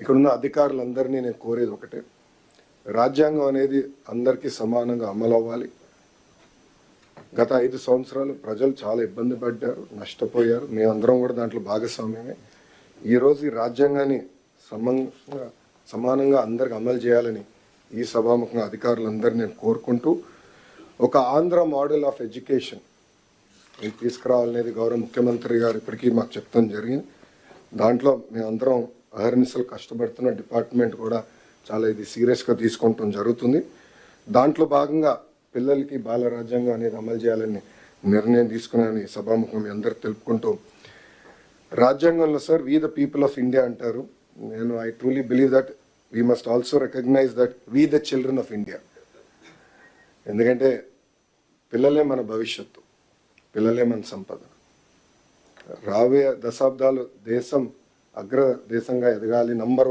ఇక్కడున్న అధికారులందరినీ నేను కోరేది ఒకటే, రాజ్యాంగం అనేది అందరికీ సమానంగా అమలు అవ్వాలి. గత 5 సంవత్సరాలు ప్రజలు చాలా ఇబ్బంది పడ్డారు, నష్టపోయారు. మేమందరం కూడా దాంట్లో భాగస్వామ్యమే. ఈరోజు ఈ రాజ్యాంగాన్ని సమానంగా అందరికి అమలు చేయాలని ఈ సభాముఖంగా అధికారులందరినీ నేను కోరుకుంటూ, ఒక ఆంధ్ర మోడల్ ఆఫ్ ఎడ్యుకేషన్ తీసుకురావాలనేది గౌరవ ముఖ్యమంత్రి గారు ఇప్పటికీ మాకు చెప్తాం జరిగింది. దాంట్లో మేమందరం అహర్నిశలు కష్టపడుతున్న డిపార్ట్మెంట్ కూడా చాలా ఇది సీరియస్గా తీసుకుంటాం జరుగుతుంది. దాంట్లో భాగంగా పిల్లలకి బాల రాజ్యాంగం అనేది అమలు చేయాలని నిర్ణయం తీసుకున్నానని సభాముఖం మీ అందరు తెలుపుకుంటూ, రాజ్యాంగంలో sir we the people of India అంటారు. నేను I truly believe that we must also recognise that we the children of India. ఎందుకంటే పిల్లలే మన భవిష్యత్తు, పిల్లలే మన సంపద. రాబోయే దశాబ్దాలు దేశం అగ్ర దేశంగా ఎదగాలి, నంబర్